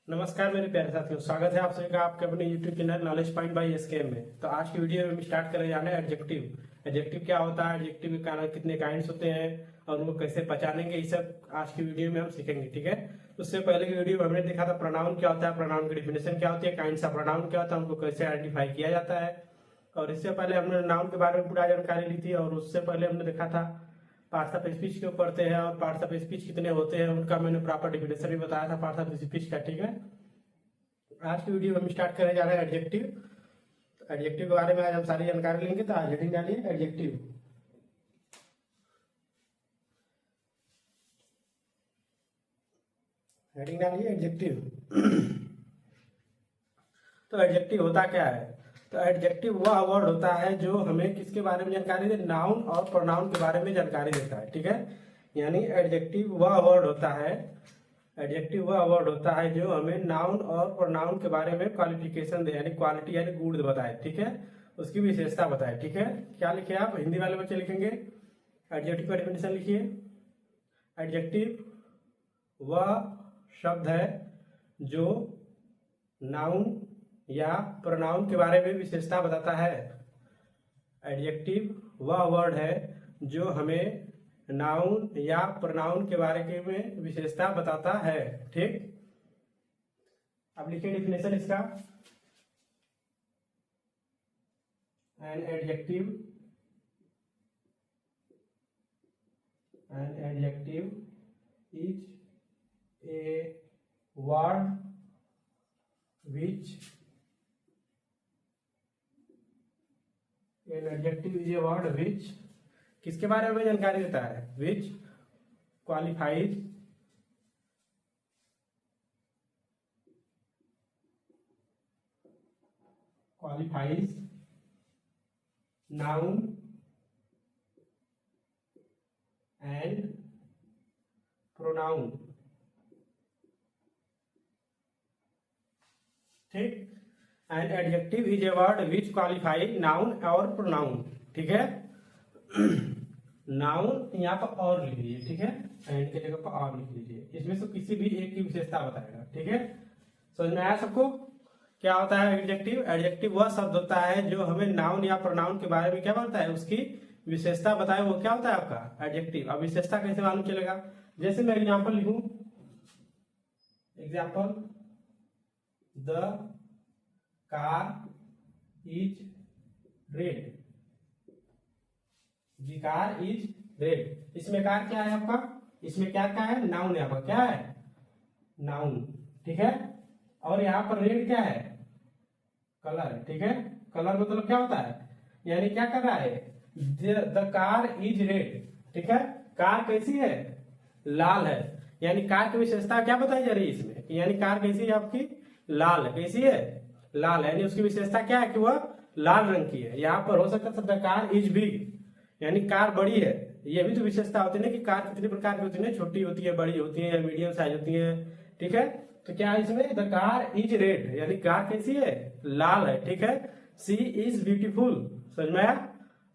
नमस्कार मेरे प्यारे साथियों, स्वागत है आप सभी का आपके अपने YouTube channel knowledge point by SKM में। तो आज की वीडियो में हम स्टार्ट करें जाना है एडजेक्टिव। एडजेक्टिव क्या होता है, एडजेक्टिव के कितने काइंड्स होते हैं और उनको कैसे पहचानेंगे, ये सब आज की वीडियो में हम सीखेंगे। ठीक है, उससे पहले की वीडियो में हमने देखा था प्रोनाउन क्या होता है, प्रोनाउन की डेफिनेशन क्या होती है, काइंड्स ऑफ प्रोनाउन क्या होता है, उनको कैसे आइडेंटिफाई किया जाता है। और इससे पहले हमने नाउन के बारे में पूरा जानकारी ली थी। और उससे पहले हमने देखा था पार्ट्स ऑफ स्पीच क्यों पढ़ते हैं और पार्ट्स ऑफ स्पीच कितने होते हैं, उनका मैंने प्रॉपर डेफिनेशन भी बताया था पार्ट्स ऑफ स्पीच का। ठीक है, आज की वीडियो हम स्टार्ट करने जा रहे हैं एडजेक्टिव। एडजेक्टिव के बारे में आज हम सारी जानकारी लेंगे। तो आज हेडिंग डालिए एडजेक्टिव। हेडिंग डालिए एडजेक्टिव। तो एडजेक्टिव होता क्या है? तो एडजेक्टिव वह वर्ड होता है जो हमें किसके बारे में जानकारी दे, नाउन और प्रोनाउन के बारे में जानकारी देता है। ठीक है, यानी एडजेक्टिव वह वर्ड होता है, एडजेक्टिव वह वर्ड होता है जो हमें नाउन और प्रोनाउन के बारे में क्वालिफिकेशन दे, यानी क्वालिटी यानी गुण बताए। ठीक है, उसकी विशेषता बताए। ठीक है, क्या लिखे आप? हिंदी वाले बच्चे लिखेंगे एडजेक्टिव का डेफिनेशन लिखिए। एडजेक्टिव वह शब्द है जो नाउन या प्रोनाउन के बारे में विशेषता बताता है। एडजेक्टिव वह वर्ड है जो हमें नाउन या प्रोनाउन के बारे में विशेषता बताता है। ठीक, अब लिखिए डेफिनेशन इसका। An adjective is a word which an adjective is a word which किसके बारे में जानकारी देता है? विच क्वालिफाइज नाउन एंड प्रोनाउन। ठीक, and adjective is a word which qualify noun और प्रोनाउन। ठीक है, नाउन यहाँ पर और लिख लीजिए। ठीक है, एंड के जगह पर और लिख लीजिए, इसमें से किसी भी एक की विशेषता बताएगा। ठीक है, समझ में आया सबको? क्या होता है एडजेक्टिव? एडजेक्टिव वह शब्द होता है जो हमें नाउन या प्रोनाउन के बारे में क्या बताता है, उसकी विशेषता बताए। वो क्या होता है आपका एडजेक्टिव। अब विशेषता कैसे मालूम चलेगा? जैसे मैं एग्जाम्पल लिखूं, example the car is red. The car is red, इसमें कार क्या है आपका? इसमें क्या क्या है? नाउन है आपका। क्या है? नाउन। ठीक है, और यहाँ पर रेड क्या है? कलर है। ठीक है, कलर मतलब क्या होता है, यानी क्या कर रहा है? The car is red. ठीक है, कार कैसी है? लाल है। यानी कार की विशेषता क्या बताई जा रही है इसमें, यानी कार कैसी है आपकी? लाल है। कैसी है? लाल है, यानी उसकी विशेषता क्या है कि वह लाल रंग की है। यहाँ पर हो सकता है द कार इज बिग, यानी कार बड़ी है। ये भी तो विशेषता होती है ना कि कार कितने प्रकार की होती है, छोटी होती है, बड़ी होती है, मीडियम साइज होती है। ठीक है, तो क्या है इसमें? द कार इज रेड, यानी कार कैसी है? लाल है। ठीक है, सी इज ब्यूटीफुल। समझ में आया?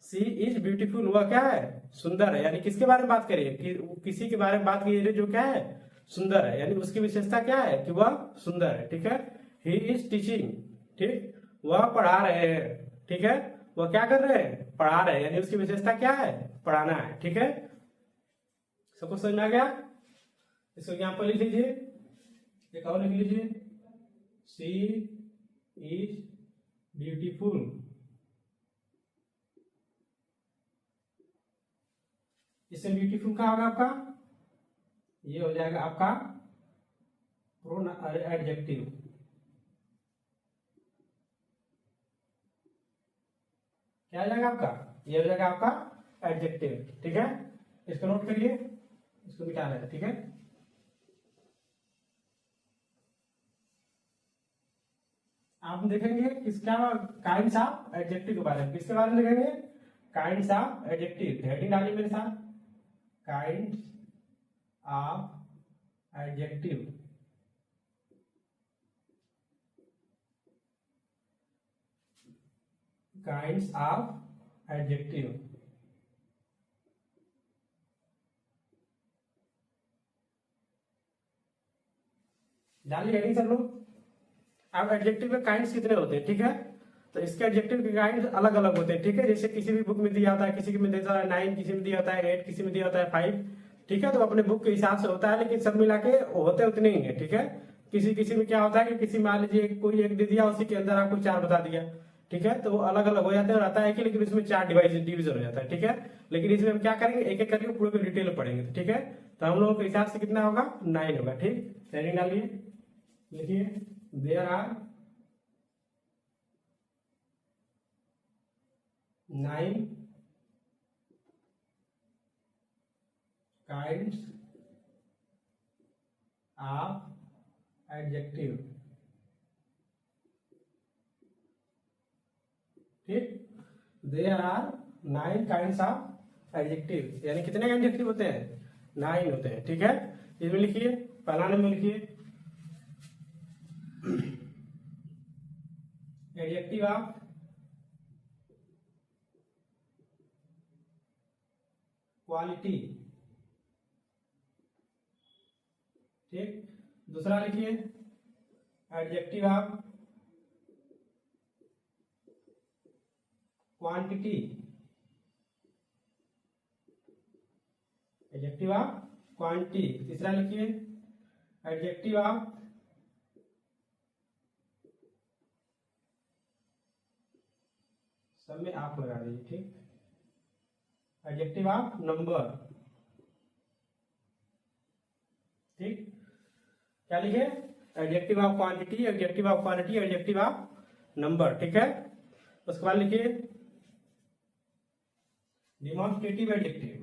सी इज ब्यूटीफुल, वह क्या है? सुंदर है। यानी किसके बारे में बात करिए कि किसी के बारे में बात कीजिए जो क्या है? सुंदर है, यानी उसकी विशेषता क्या है कि वह सुंदर है। ठीक है, ही इज टीचिंग। ठीक, वह पढ़ा रहे हैं। ठीक है, वह क्या कर रहे हैं? पढ़ा रहे हैं, यानी उसकी विशेषता क्या है? पढ़ाना है। ठीक है, सबको समझ में आ गया? इसको यहाँ पर लिख लीजिए, एक और लिख लीजिए, सी इज ब्यूटीफुल। इससे ब्यूटीफुल क्या होगा आपका? ये हो जाएगा आपका एडजेक्टिव। क्या हो जाएगा आपका? ये हो जाएगा आपका एडजेक्टिव। ठीक है, इसको नोट करिए, इसको मिटा लेना। ठीक है, आप देखेंगे किसका काइंड्स ऑफ एडजेक्टिव के बारे में, किसके बारे में देखेंगे? Kinds of adjective. हेडिंग डालिए मेरे साथ, kinds of adjective. Kinds of adjective. डालिए हेडिंग सब लोग। अब एडजेक्टिव के काइंड्स कितने होते हैं, ठीक है, तो इसके एडजेक्टिव के काइंड अलग अलग होते हैं, ठीक है। जैसे किसी भी बुक में दिया होता है, किसी में देता है 9, किसी में दिया होता है 8, किसी में दिया होता है 5, ठीक है। तो अपने बुक के हिसाब से होता है, लेकिन सब मिला के होते उतने ही है, ठीक है। किसी किसी में क्या होता है कि किसी मान लीजिए कोई एक दे दिया, उसी के अंदर आपको 4 बता दिया, ठीक है। तो वो अलग अलग हो जाते हैं, रहता है कि लेकिन इसमें 4 डिवीजन हो जाता है, ठीक है। लेकिन इसमें हम क्या करेंगे, एक एक करके पूरे डिटेल में पढ़ेंगे, ठीक है। तो हम लोगों के हिसाब से कितना होगा, 9 होगा, ठीक। हेडिंग डालिए, लिखिए there are 9 kinds of adjective, ठीक। There are 9 kinds of adjective, यानी कितने एडजेक्टिव होते हैं, 9 होते हैं, ठीक है। इसमें लिखिए, पहला नंबर लिखिए एडजेक्टिव ऑफ क्वालिटी, ठीक। दूसरा लिखिए adjective of quantity, adjective of quantity. तीसरा लिखिए एडजेक्टिव ऑफ सब में आप लगा दीजिए, ठीक। एडजेक्टिव ऑफ नंबर, ठीक। क्या लिखे, adjective of quantity, adjective of quality, adjective of number, ठीक है। उसके बाद लिखिए डिमॉन्स्ट्रेटिव एडजेक्टिव,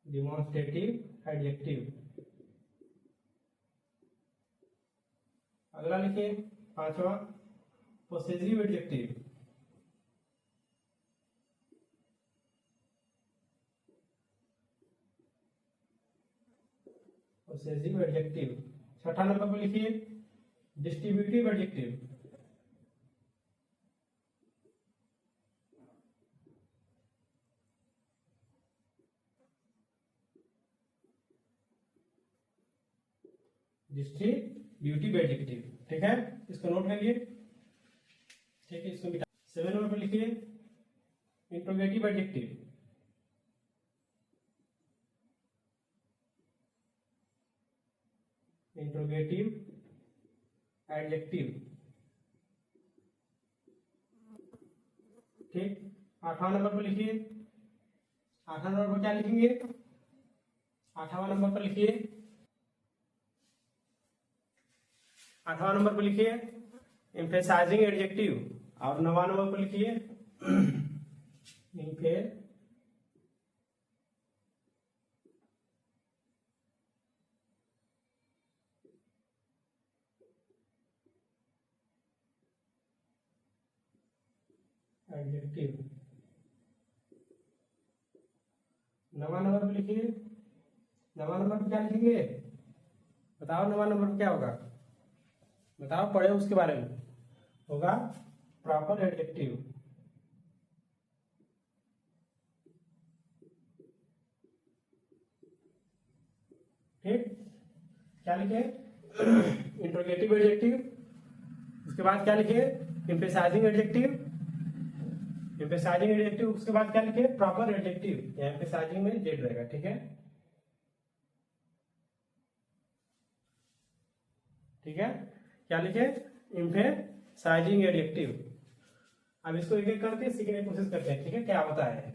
डिमॉन्स्ट्रेटिव एडजेक्टिव। अगला लिखिए पांचवा पोसेसिव एडजेक्टिव, पोसेसिव एडजेक्टिव। छठा नंबर पर लिखिए डिस्ट्रीब्यूटिव एडजेक्टिव, डिस्ट्रीब्यूटिव एडजेक्टिव, ठीक है। इसको नोट करिए, ठीक है। इसको मिटा 7 नंबर पर लिखिए इंट्रोगेटिव एडजेक्टिव, इंट्रोगेटिव एडजेक्टिव, ठीक। 8वां नंबर पर लिखिए, 8वां नंबर पर क्या लिखेंगे, 8वां नंबर पर लिखिए, 8वां नंबर पर लिखिए एम्फेसाइजिंग एडजेक्टिव, और 9वां नंबर पर लिखिए इम्फे एडजेक्टिव। 9वां नंबर पर लिखिए, 9वां नंबर पर क्या लिखेंगे, बताओ 9वां नंबर पर क्या होगा, बताओ, पढ़े उसके बारे में, होगा प्रॉपर एडजेक्टिव, ठीक। क्या लिखे इंट्रोगेटिव एडजेक्टिव, उसके बाद क्या लिखे एम्फेसाइजिंग एडजेक्टिव, एम्फेसाइजिंग एडजेक्टिव, उसके बाद क्या लिखे प्रॉपर एडजेक्टिव, एम्फेसाइजिंग में जेड रहेगा, ठीक है, ठीक है। क्या लिखे एम्फेसाइजिंग एडजेक्टिव। अब इसको एक एक करके सीखने की कोशिश करते हैं, ठीक है, क्या होता है।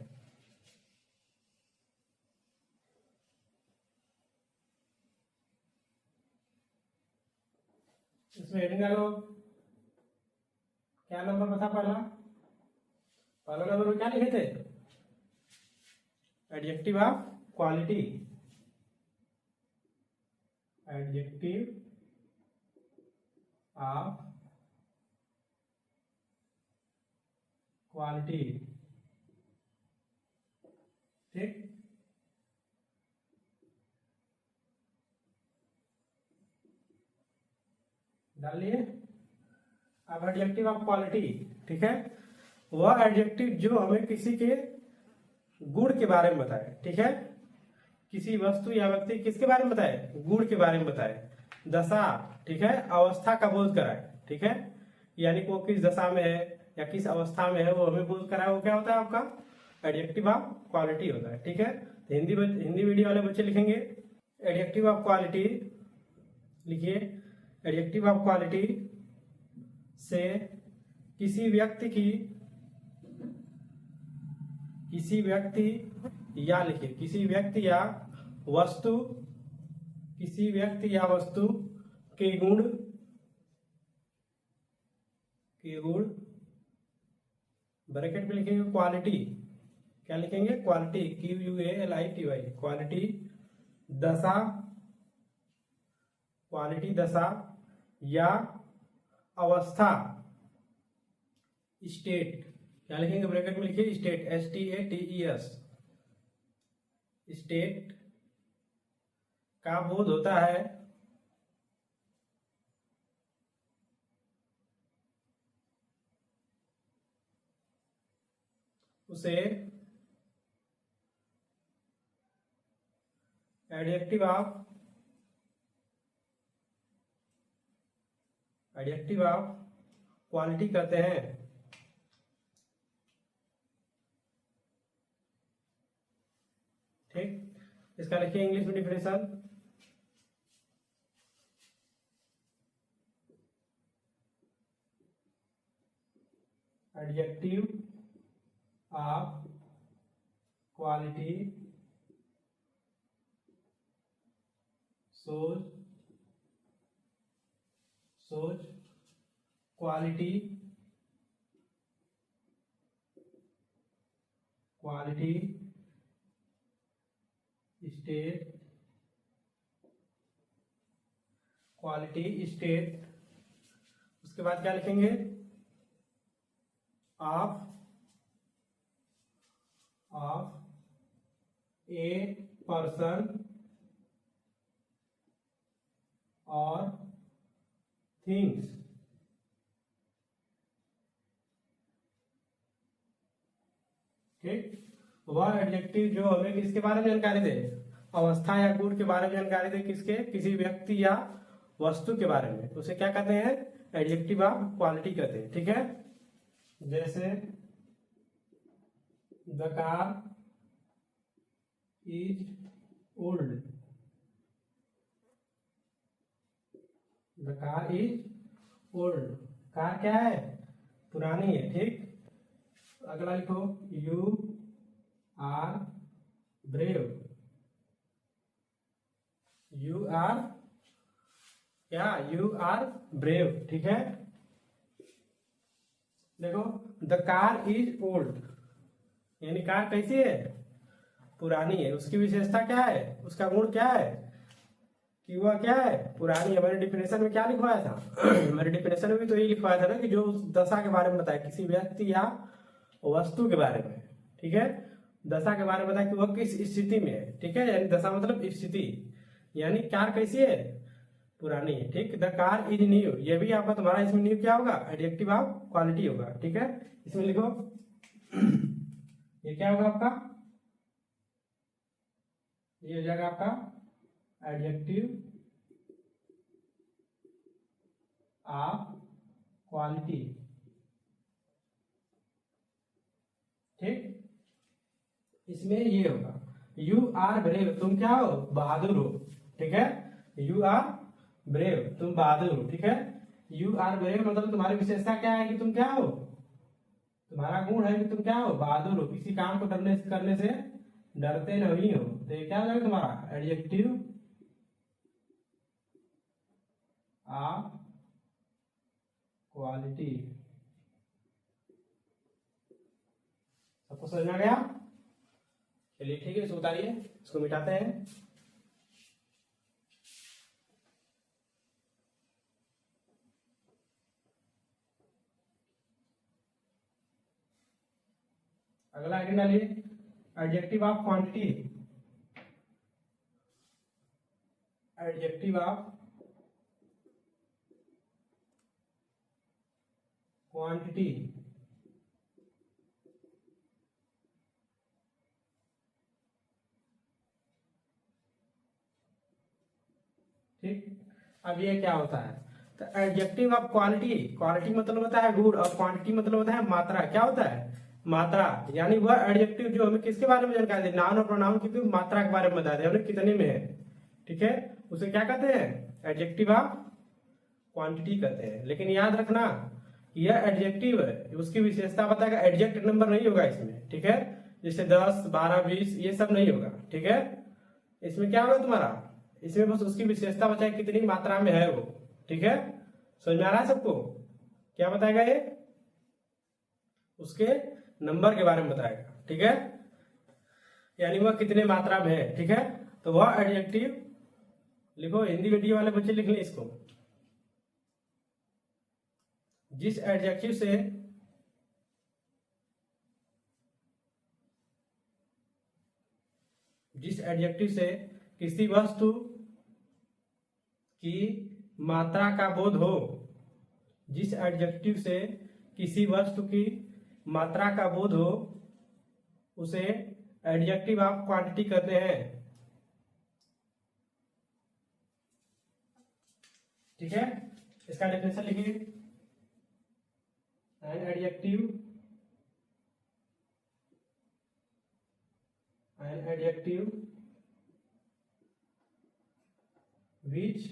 इसमें हेडिंग डालो, क्या नंबर बता, पहला नंबर में क्या लिखे थे, adjective of quality, adjective of quality, ठीक। डाल लिए। अब एडजेक्टिव ऑफ क्वालिटी, ठीक है, वह एडजेक्टिव जो हमें किसी के गुण के बारे में बताए, ठीक है। किसी वस्तु या व्यक्ति किसके बारे में बताए, गुण के बारे में बताए। दशा, ठीक है, अवस्था का बोध कराए, ठीक है, यानी कि वो किस दशा में है या किस अवस्था में है वो हमें बोध कराए, वो क्या होता है आपका एडजेक्टिव ऑफ क्वालिटी होता है, ठीक है। तो हिंदी मीडियम वाले बच्चे लिखेंगे एडजेक्टिव ऑफ क्वालिटी, लिखिए एडजेक्टिव ऑफ क्वालिटी से किसी व्यक्ति या लिखिए किसी व्यक्ति या वस्तु के गुण ब्रैकेट में लिखेंगे क्वालिटी, क्या लिखेंगे क्वालिटी, QUALITY, क्वालिटी दशा या अवस्था, स्टेट, क्या लिखेंगे ब्रैकेट में लिखिए स्टेट, STATES, स्टेट का बोध होता है उसे एडजेक्टिव ऑफ क्वालिटी कहते हैं, ठीक। इसका लिखिए इंग्लिश में definition, adjective of quality shows quality state, उसके बाद क्या लिखेंगे ऑफ ए पर्सन और थिंग्स, ठीक। वह एडजेक्टिव जो हमें किसके बारे में जानकारी दे, अवस्था या गुण के बारे में जानकारी दे, किसके, किसी व्यक्ति या वस्तु के बारे में, उसे क्या कहते हैं एडजेक्टिव ऑफ क्वालिटी कहते हैं, ठीक है। जैसे the car is old, the car is old, car क्या है पुरानी है, ठीक। अगला लिखो you are brave, you are brave, ठीक है। देखो द कार इज ओल्ड, यानी कार कैसी है पुरानी है, उसकी विशेषता क्या है, उसका गुण क्या है कि वह क्या है पुरानी है। मैंने डिफिनेशन में क्या लिखवाया था मेरे डिफिनेशन में भी तो यही लिखवाया था ना कि जो उस दशा के बारे में बताया, किसी व्यक्ति या वस्तु के बारे में, ठीक है। दशा के बारे में बताया कि वह किस स्थिति में है, ठीक है, यानी दशा मतलब स्थिति, यानी कार कैसी है पुरानी है, ठीक। द कार इज न्यू, ये भी आपका तुम्हारा इसमें न्यू क्या होगा एडजेक्टिव ऑफ क्वालिटी होगा, ठीक है। इसमें लिखो ये क्या होगा आपका, ये हो जाएगा आपका एडजेक्टिव ऑफ क्वालिटी, ठीक। इसमें ये होगा यू आर ब्रेव, तुम क्या हो बहादुर हो, ठीक है। यू आर ब्रेव, तुम बहादुर हो, ठीक है। यू आर ब्रेव मतलब तुम्हारी विशेषता क्या है कि तुम क्या हो, तुम्हारा गुण है कि तुम क्या हो बहादुर हो, किसी काम को करने से डरते नहीं हो, तो ये क्या हो जाएगा तुम्हारा एडजेक्टिव ऑफ क्वालिटी। सबको समझ में आ गया, चलिए ठीक है, इसको उतारिए, इसको मिटाते हैं। अगला आइटम डालिए adjective of quantity, adjective of quantity, ठीक। अब ये क्या होता है, तो एडजेक्टिव ऑफ क्वालिटी, क्वालिटी मतलब होता है गुड और क्वांटिटी मतलब होता है मात्रा। क्या होता है, मात्रा। यानी वह एडजेक्टिव जो हमें किसके बारे में जानकारी दे, नाउन और प्रोनाउन की मात्रा के बारे में बता दे, हमें कितने में है। ठीक है, उसे क्या कहते हैं, एडजेक्टिव ऑफ क्वांटिटी कहते हैं। लेकिन याद रखना यह एडजेक्टिव है, उसकी विशेषता बताएगा, एडजेक्ट नंबर नहीं होगा इसमें। ठीक है, जैसे 10, 12, 20 ये सब नहीं होगा। ठीक है, इसमें क्या होगा तुम्हारा, इसमें बस उसकी विशेषता बताएगा कितनी मात्रा में है वो। ठीक है, समझ में आ रहा है सबको, क्या बताएगा ये, उसके नंबर के बारे में बताएगा। ठीक है, यानी वह कितने मात्रा में है। ठीक है, तो वह एडजेक्टिव लिखो, हिंदी मीडियम वाले बच्चे लिख लें इसको, जिस एडजेक्टिव से किसी वस्तु की मात्रा का बोध हो, जिस एडजेक्टिव से किसी वस्तु की मात्रा का बोध हो उसे एडजेक्टिव ऑफ क्वांटिटी कहते हैं। ठीक है, इसका डेफिनेशन लिखिए, an adjective which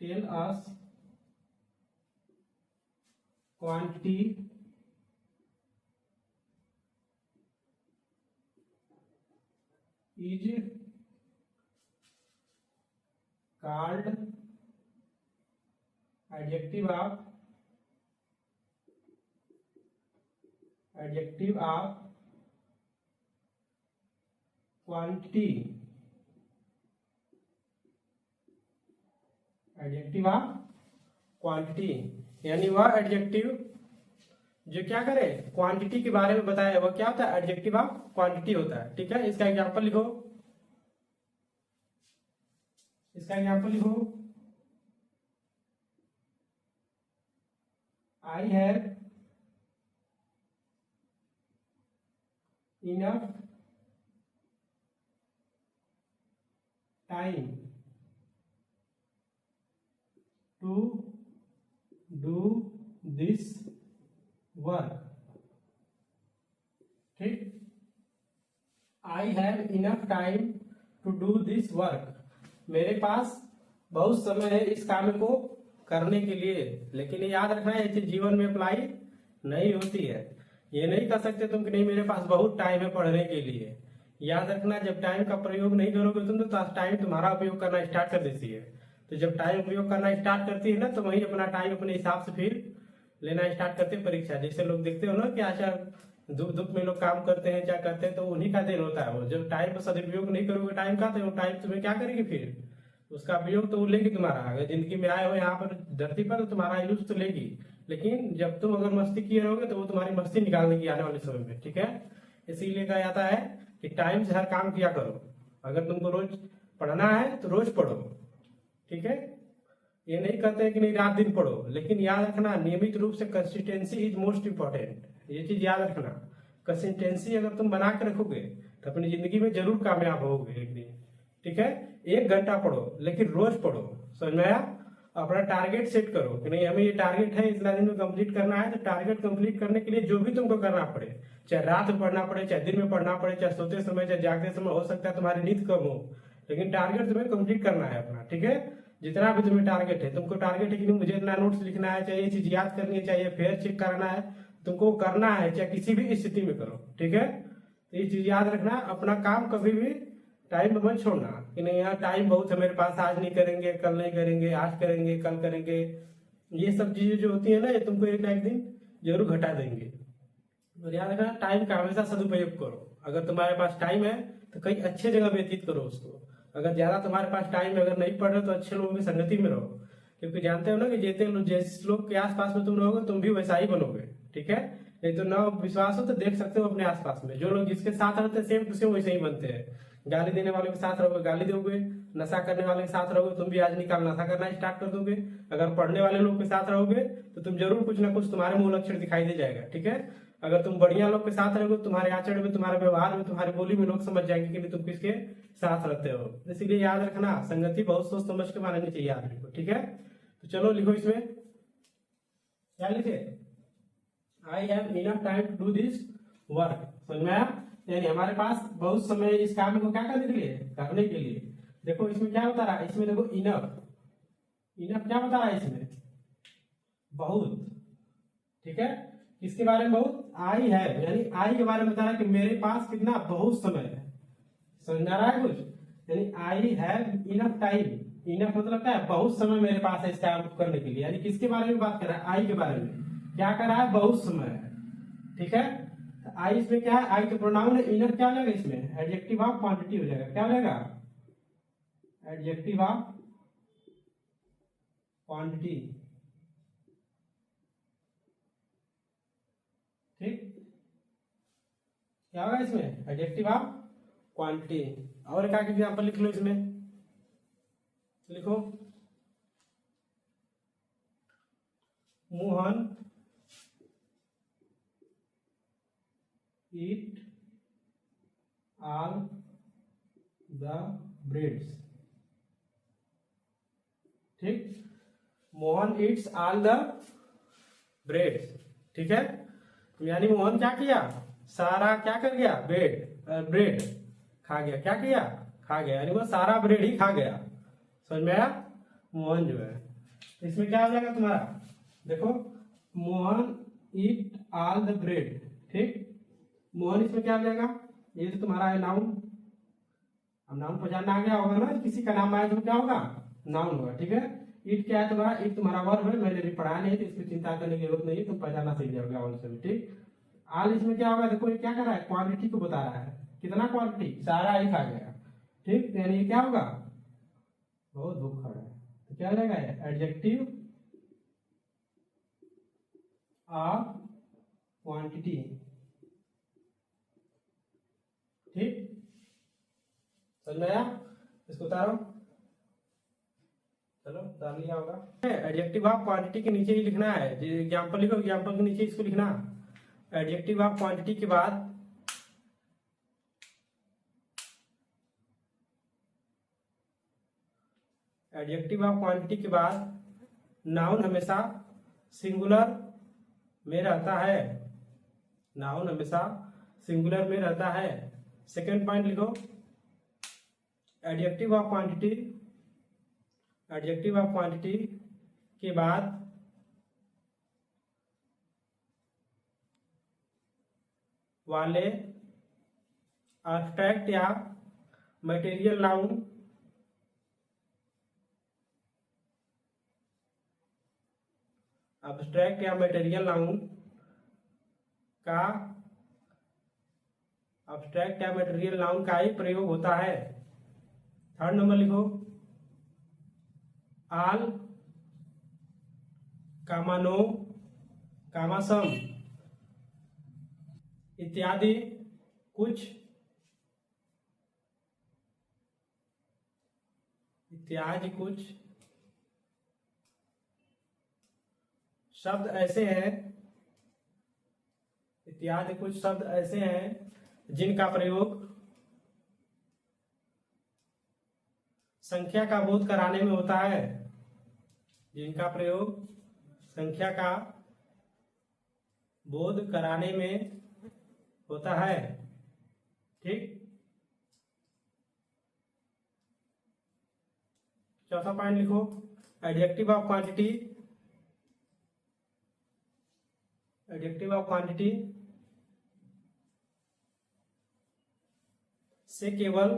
tell us quantity is called adjective of quantity, adjective of quantity. यानी वह एडजेक्टिव जो क्या करे, क्वांटिटी के बारे में बताया, वह क्या होता है, एडजेक्टिव ऑफ क्वांटिटी होता है। ठीक है, इसका एग्जांपल लिखो, I have enough time to do this work. ठीक, I have enough time to do this work, मेरे पास बहुत समय है इस काम को करने के लिए। लेकिन ये याद रखना है, ये चीज जीवन में अप्लाई नहीं होती है। ये नहीं कर सकते तुम कि नहीं मेरे पास बहुत टाइम है पढ़ने के लिए। याद रखना, जब टाइम का प्रयोग नहीं करोगे तुम तो टाइम तुम्हारा उपयोग करना स्टार्ट कर देती है। तो जब टाइम उपयोग करना स्टार्ट करती है ना, तो वही अपना टाइम अपने हिसाब से फिर लेना स्टार्ट करते हैं। परीक्षा जैसे लोग देखते हो ना कि अच्छा दुख में लोग काम करते हैं, क्या करते हैं, तो उन्हीं का देन होता है वो। जब टाइम का सदुपयोग नहीं करोगे टाइम का, तो वो टाइम तुम्हें क्या करेगी, फिर उसका उपयोग तो वो लेगी तुम्हारा। अगर जिंदगी में आए हो यहाँ पर धरती पर, तो तुम्हारा यूज तो लेगी। लेकिन जब तुम अगर मस्ती किए रहोगे तो वो तुम्हारी मस्ती निकाल देगी आने वाले समय में। ठीक है, इसीलिए कहा जाता है कि टाइम से हर काम किया करो। अगर तुमको रोज पढ़ना है तो रोज पढ़ो। ठीक है, ये नहीं कहते हैं कि नहीं रात दिन पढ़ो, लेकिन याद रखना नियमित रूप से कंसिस्टेंसी इज मोस्ट इंपॉर्टेंट। ये चीज याद रखना, कंसिस्टेंसी अगर तुम बना के रखोगे तो अपनी जिंदगी में जरूर कामयाब होगे एक दिन। ठीक है, 1 घंटा पढ़ो लेकिन रोज पढ़ो, समझ में आया। अपना टारगेट सेट करो कि नहीं हमें ये टारगेट है इतना दिन में कंप्लीट करना है। तो टारगेट कंप्लीट करने के लिए जो भी तुमको करना पड़े, चाहे रात में पढ़ना पड़े, चाहे दिन में पढ़ना पड़े, चाहे सोते समय, चाहे जागते समय, हो सकता है तुम्हारी नींद कम हो, लेकिन टारगेट तुम्हें कंप्लीट करना है अपना। ठीक है, जितना भी तुम्हें टारगेट है, तुमको टारगेट है कि नहीं मुझे इतना नोट्स लिखना है, चाहे ये चीज याद करनी है, चाहे फेयर चेक कराना है, तुमको करना है, चाहे किसी भी स्थिति में करो। ठीक है, तो ये चीज याद रखना, अपना काम कभी भी टाइम पे मत छोड़ना कि नहीं यार टाइम बहुत है मेरे पास, आज नहीं करेंगे, कल नहीं करेंगे, आज करेंगे, कल करेंगे। ये सब चीजें जो होती है ना, ये तुमको एक ना एक दिन जरूर घटा देंगे। और याद रखना टाइम का हमेशा सदुपयोग करो। अगर तुम्हारे पास टाइम है तो कहीं अच्छे जगह व्यतीत करो उसको। अगर ज्यादा तुम्हारे पास टाइम है, अगर नहीं पढ़ रहे तो अच्छे लोगों की संगति में रहो, क्योंकि जानते हो ना कि जिस लोग के आसपास में तुम रहोगे तुम भी वैसा ही बनोगे। ठीक है, नहीं तो ना विश्वास हो तो देख सकते हो अपने आसपास में, जो लोग जिसके साथ रहते हैं सेम टू सेम वैसे ही बनते हैं। गाली देने वाले के साथ रहोगे गाली दोगे, नशा करने वाले के साथ रहोगे तुम भी आज निकाल नशा करना स्टार्ट कर दोगे। अगर पढ़ने वाले लोग के साथ रहोगे तो तुम जरूर कुछ ना कुछ तुम्हारे मुंह लक्षण दिखाई दे जाएगा। ठीक है, अगर तुम बढ़िया लोग के साथ रहोगे, तुम्हारे आचरण में, तुम्हारे व्यवहार में, तुम्हारी बोली में लोग समझ जाएंगे कि नहीं तुम किसके साथ रहते हो। इसीलिए याद रखना, संगति बहुत सोच समझ के माननी चाहिए आदमी को, ठीक है। तो चलो लिखो इसमें क्या लिखे, I have enough time to do this work. समझ में आया, यानी हमारे पास बहुत समय इस काम को क्या करने के लिए, करने के लिए। देखो इसमें क्या बता रहा है, इसमें देखो इनफ, इनफ क्या बता रहा है इसमें, बहुत, ठीक है। किसके बारे में बहुत, आई है, यानी आई के बारे में बता रहा है कि मेरे पास कितना बहुत समय है। समझ आ रहा है कुछ, यानी आई हैव इनफ टाइम, इनफ मतलब क्या है, बहुत समय मेरे पास है इस काम को करने के लिए। यानी किसके बारे में बात कर रहा है, आई के बारे में, क्या कर रहा है, बहुत समय है, ठीक है। तो आई इसमें क्या है, आई के प्रोनाउन है, इनफ क्या हो जाएगा इसमें, एडजेक्टिव ऑफ क्वांटिटी हो जाएगा। क्या हो जाएगा, एडजेक्टिव ऑफ क्वांटिटी, ठीक। क्या होगा इसमें, एडजेक्टिव ऑफ क्वांटिटी। और एक आगे एग्जांपल लिख लो इसमें, लिखो Mohan eat all the breads, ठीक। Mohan eats all the breads, ठीक है। यानी मोहन क्या किया, सारा क्या कर गया, ब्रेड खा गया, क्या किया, खा गया, यानी वो सारा ब्रेड ही खा गया। समझ में आया, मोहन जो है, इसमें क्या हो जाएगा तुम्हारा, देखो Mohan eat all the bread, ठीक। मोहन इसमें क्या हो जाएगा, ये तो तुम्हारा है नाउन। अब नाउन पहचानना आ गया होगा ना, किसी का नाम आया तो क्या होगा, नाउन होगा, ठीक है। ईट क्या है तुम्हारा, ईट तुम्हारा वर्ब है, मैंने भी पढ़ा नहीं तो इसकी चिंता करने की जरूरत नहीं है, तुम पहचानना सीख जाओगे ऑल से भी, ठीक। ऑल इसमें क्या होगा, देखो ये क्या कर रहा है, क्वांटिटी को बता रहा है, कितना क्वांटिटी, सारा ही खा गया, ठीक। यानी ये क्या होगा, बहुत भूख खा रहा है, तो क्या हो जाएगा, एडजेक्टिव ऑफ क्वांटिटी, ठीक। समझ में आया, इसको उतारो, चलो उतार लिया होगा। एडजेक्टिव ऑफ क्वांटिटी के नीचे ही लिखना है, एग्जांपल लिखो, एग्जांपल के नीचे इसको लिखना, एडजेक्टिव ऑफ क्वांटिटी के बाद एडजेक्टिव ऑफ क्वांटिटी के बाद नाउन हमेशा सिंगुलर में रहता है, नाउन हमेशा सिंगुलर में रहता है। सेकेंड पॉइंट लिखो, adjective of quantity, adjective of quantity के बाद वाले एब्स्ट्रैक्ट या मटेरियल नाउन एब्स्ट्रैक्ट या मटेरियल नाउन का, एब्स्ट्रैक्ट या मटेरियल नाउन का ही प्रयोग होता है। थर्ड नंबर लिखो, आल, कामा नो, कामा सम इत्यादि कुछ, इत्यादि कुछ शब्द ऐसे हैं, इत्यादि कुछ शब्द ऐसे हैं जिनका प्रयोग संख्या का बोध कराने में होता है, जिनका प्रयोग संख्या का बोध कराने में होता है, ठीक। चौथा पॉइंट लिखो, adjective of quantity, adjective of quantity से केवल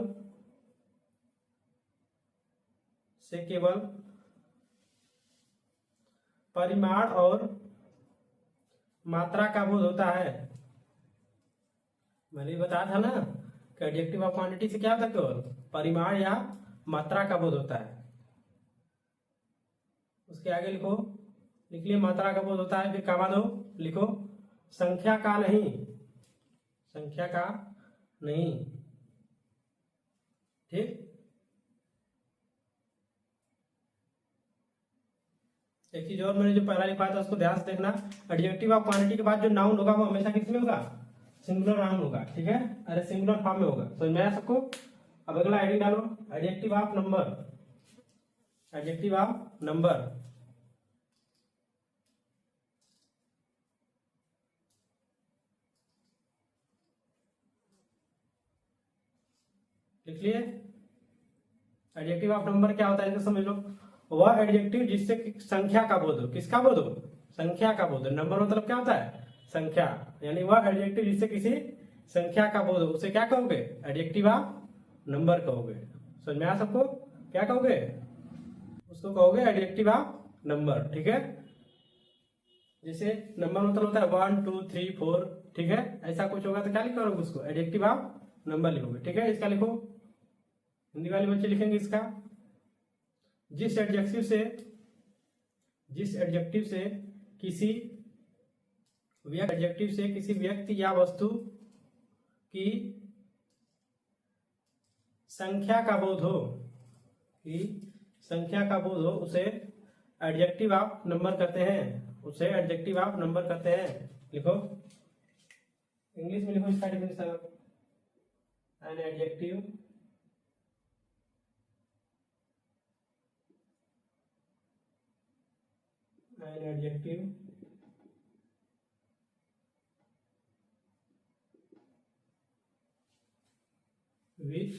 परिमाण और मात्रा का बोध होता है। मैंने बताया था ना कि एडजेक्टिव ऑफ क्वांटिटी से क्या होता है, केवल परिमाण या मात्रा का बोध होता है। उसके आगे लिखो, लिख लिए मात्रा का बोध होता है, फिर कामा दो, लिखो संख्या का नहीं, संख्या का नहीं, ठीक। एक चीज और मैंने जो पहला लिखा था उसको ध्यान से देखना, एडजेक्टिव ऑफ क्वांटिटी के बाद जो नाउन होगा वो हमेशा किस में होगा, सिंगुलर नाउन होगा, ठीक है, अरे सिंगुलर फॉर्म में होगा, समझ में आया सबको। अब अगला आईडी डालो, adjective of number, adjective of number, लिख लिए। एडजेक्टिव ऑफ नंबर क्या होता है इसे समझ लो, वह एडजेक्टिव जिससे संख्या का बोध हो, किसका बोध हो, संख्या का बोध हो। नंबर मतलब क्या होता है, संख्या, यानी वह एडजेक्टिव जिससे किसी संख्या का बोध हो उसे क्या कहोगे, एडजेक्टिव ऑफ नंबर कहोगे। समझ में आया सबको, क्या कहोगे, उसको कहोगे एडजेक्टिव ऑफ नंबर, ठीक है। जैसे नंबर मतलब होता है 1 2 3 4, ठीक है, ऐसा कुछ होगा तो क्या लिखोगे उसको, एडजेक्टिव ऑफ नंबर लिखोगे, ठीक है। इसका लिखो, हिंदी वाले बच्चे लिखेंगे इसका, जिस एडजेक्टिव से, जिस एडजेक्टिव से किसी एडजेक्टिव से किसी व्यक्ति या वस्तु की संख्या का बोध हो, कि संख्या का बोध हो उसे एडजेक्टिव ऑफ नंबर कहते हैं, उसे एडजेक्टिव ऑफ नंबर कहते हैं। लिखो, इंग्लिश में लिखो इसका definition, an adjective an adjective which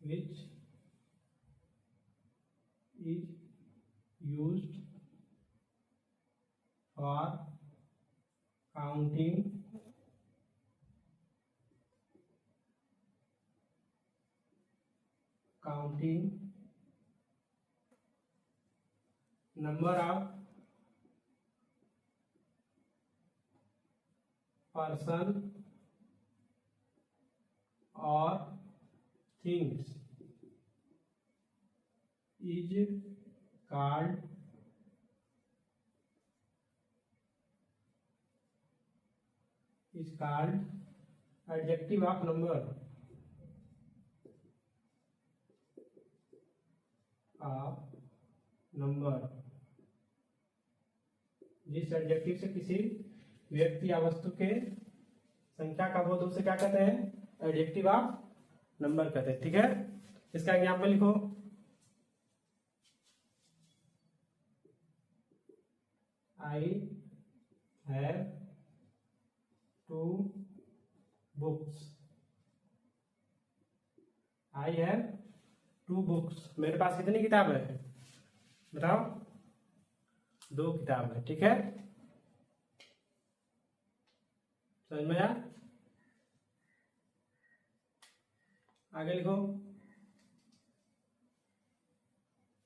is used for counting number of person or things is called adjective of number, जिस एडजेक्टिव से किसी व्यक्ति या वस्तु के संख्या का बोध उसे क्या कहते हैं, एडजेक्टिव ऑफ नंबर कहते हैं, ठीक है। इसका एग्जाम्पल लिखो, I have 2 books, I have 2 books, मेरे पास कितनी किताब है, बताओ, 2 किताब है, ठीक है। समझ में आया, आगे लिखो,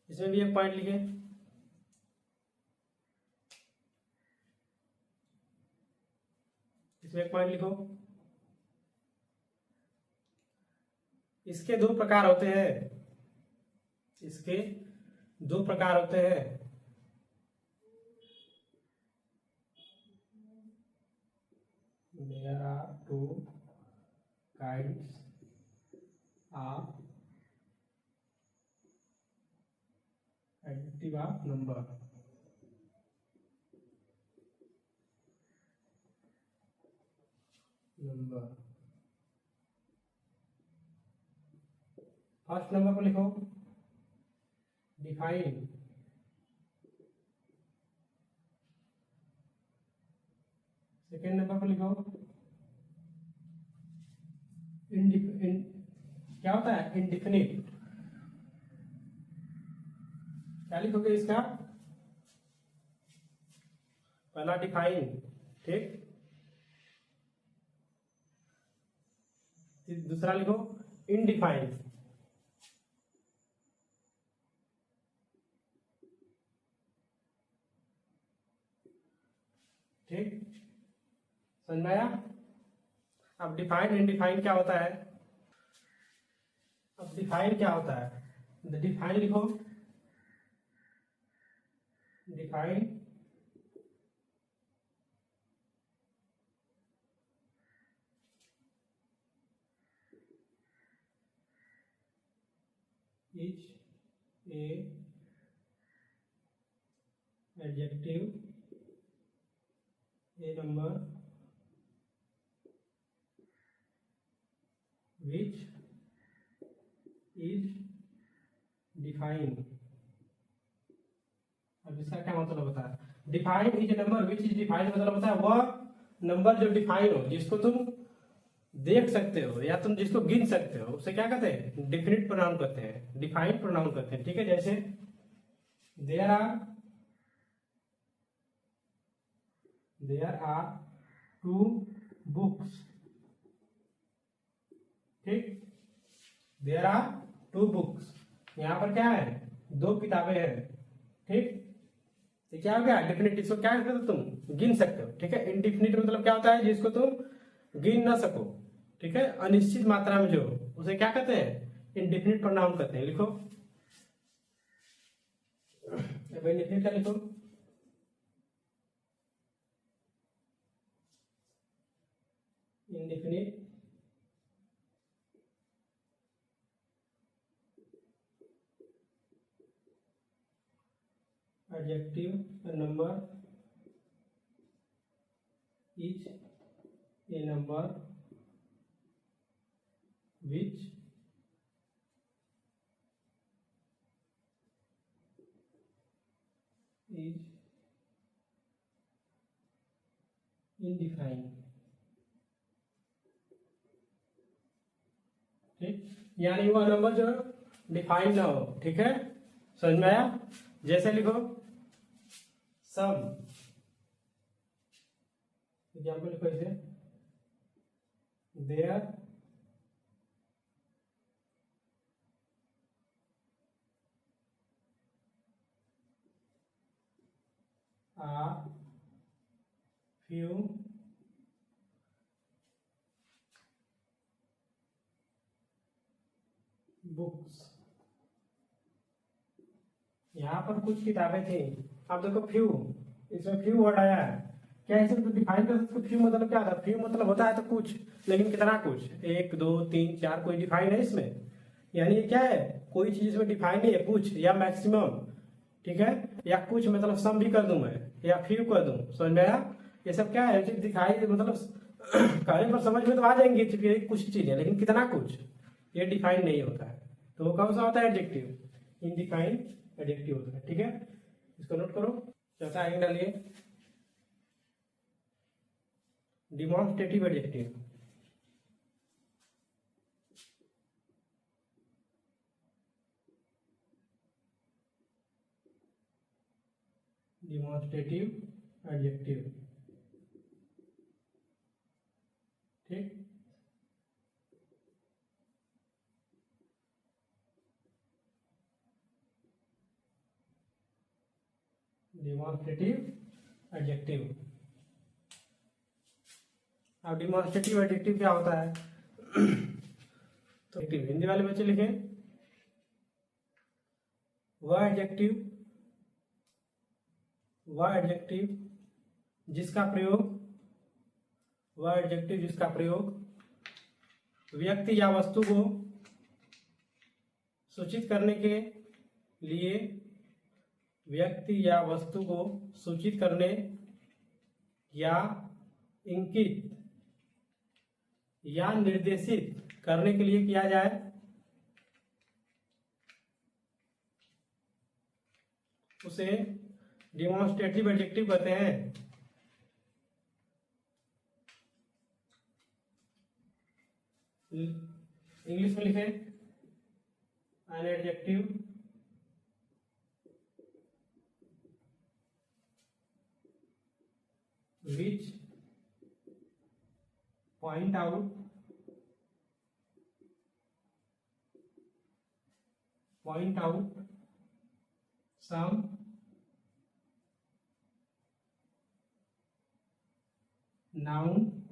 इसमें भी एक पॉइंट लिखे, इसमें एक पॉइंट लिखो, इसके 2 प्रकार होते हैं, इसके 2 प्रकार होते हैं, there are 2 kinds of adjective of number, first number को लिखो डिफाइन, सेकेंड नंबर को लिखो क्या होता है, इनडिफिनिट। क्या लिखोगे इसका, पहला डिफाइन, ठीक, दूसरा लिखो इनडिफाइन, ठीक, समझ में आया। अब डिफाइन इनडिफाइन क्या होता है, अब डिफाइन क्या होता है, डिफाइन लिखो, define is a adjective, A number which is define. अब इसका क्या मतलब होता है? Define is number which is define मतलब होता है वह नंबर जो डिफाइन हो, जिसको तुम देख सकते हो या तुम जिसको गिन सकते हो, उसे क्या कहते हैं? डिफिनिट प्रोनाउन कहते हैं, डिफाइन प्रोनाउन कहते हैं। ठीक है, जैसे देयर आर 2 बुक्स। ठीक, देयर आर 2 बुक्स, यहाँ पर क्या है? 2 किताबें हैं। ठीक, तो क्या हो गया? डिफिनिट। इसको क्या कहते हो? तुम गिन सकते हो। ठीक है, इनडिफिनिट मतलब क्या होता है? जिसको तुम गिन ना सको। ठीक है, अनिश्चित मात्रा में जो, उसे क्या कहते हैं? इनडिफिनिट प्रोनाउन कहते हैं। लिखो, इनडिफिनिट का लिखो। Indefinite adjective, a number is a number which is indefined। ठीक, यानी वह नंबर जो डिफाइंड ना हो। ठीक है, समझ में आया? जैसे लिखो सम, एग्जाम्पल लिखो इसे, देयर आर फ्यू बुक्स। यहाँ पर कुछ किताबें थी। अब देखो फ्यू, इसमें फ्यू वर्ड आया है। क्या इसे तो डिफाइन कर सकते? फ्यू मतलब क्या था? फ्यू मतलब होता है तो कुछ, लेकिन कितना कुछ? 1 2 3 4, कोई डिफाइन है इसमें? यानी ये क्या है? कोई चीज इसमें डिफाइन नहीं है, कुछ या मैक्सिमम। ठीक है, या कुछ मतलब सम भी कर दूं मैं, या फ्यू कर दूं। समझ में आया? ये सब क्या है? दिखाई मतलब कहने पर समझ में तो आ जाएंगे कुछ चीजें, लेकिन कितना कुछ, ये डिफाइन नहीं होता है। तो वो कौन सा होता है? एडजेक्टिव, इनडिफाइंड एडजेक्टिव होता है। ठीक है, इसको नोट करो। चौथा आगे डालिए, डिमॉन्स्ट्रेटिव एडजेक्टिव। Demonstrative adjective. ठीक, डिमॉन्स्ट्रेटिव एडजेक्टिव। अब डिमॉन्स्ट्रेटिव एडजेक्टिव क्या होता है? तो हिंदी वाले बच्चे लिखे, वह एडजेक्टिव जिसका प्रयोग व्यक्ति या वस्तु को सूचित करने के लिए, या इंगित या निर्देशित करने के लिए किया जाए, उसे डिमॉन्स्ट्रेटिव एडजेक्टिव कहते हैं। इंग्लिश में लिखे, an adjective which point out some noun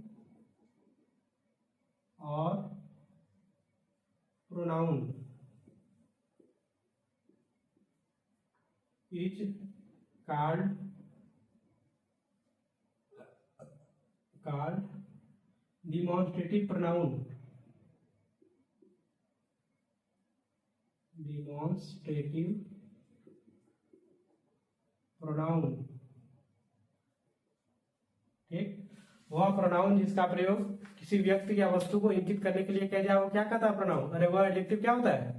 or pronoun is called demonstrative pronoun। demonstrative pronoun, ठीक। वह प्रोनाउन जिसका प्रयोग किसी व्यक्ति या वस्तु को इंगित करने के लिए किया जाए वो क्या कहता है? प्रोनाउन। अरे वह एडजेक्टिव क्या होता है?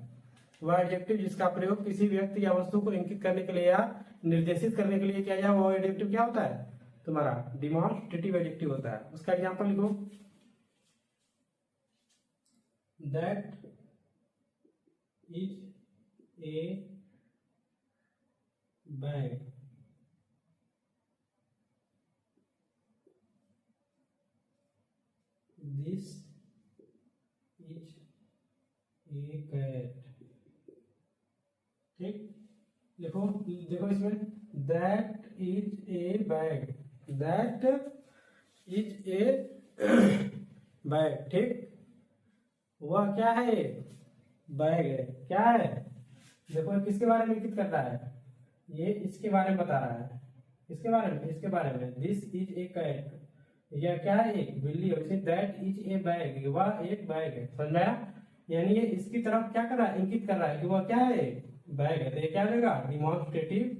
वह एडजेक्टिव जिसका प्रयोग किसी व्यक्ति या वस्तु को इंगित करने के लिए या निर्देशित करने के लिए किया जाए वह एडजेक्टिव क्या होता है? तुम्हारा डिमॉन्स्ट्रेटिव एडजेक्टिव होता है। उसका एग्जांपल लिखो, that is a bag, this is a cat, ठीक। लिखो, देखो इसमें that is a bag, that is a bag, ठीक। वह क्या है? बैग है। क्या है? देखो ये किसके बारे में इंगित कर रहा है? ये इसके बारे में बता रहा है। इसके बारे में, इसके बारे में। दिस इज ए कैट, यह क्या है? एक बिल्ली है। दैट इज ए बैग, वह एक बैग है। समझ में आया? यानी ये इसकी तरफ क्या कर रहा है? इंगित कर रहा है कि वह क्या है? बैग है। तो ये क्या हो जाएगा? डिमॉन्स्ट्रेटिव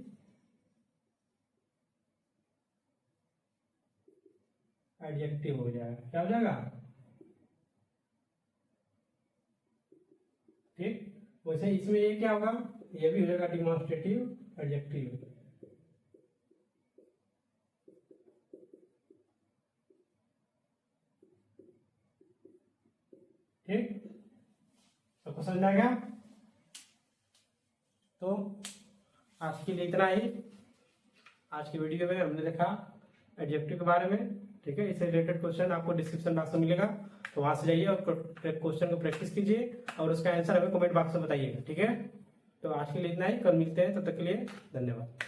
एडजेक्टिव हो जाएगा। क्या हो जाएगा? ठीक। वैसे इसमें ये क्या होगा? ये भी हो जाएगा डिमॉन्स्ट्रेटिव एडजेक्टिव। ठीक, सबको समझ में आ गया? तो आज के लिए इतना ही। आज की वीडियो में हमने देखा एडजेक्टिव के बारे में, ठीक है। इससे रिलेटेड क्वेश्चन आपको डिस्क्रिप्शन बॉक्स में मिलेगा, तो वहां से जाइए और क्वेश्चन को प्रैक्टिस कीजिए और उसका आंसर हमें कमेंट बॉक्स में बताइएगा, ठीक है। तो आज के लिए इतना ही, कल मिलते हैं, तब तक के लिए धन्यवाद।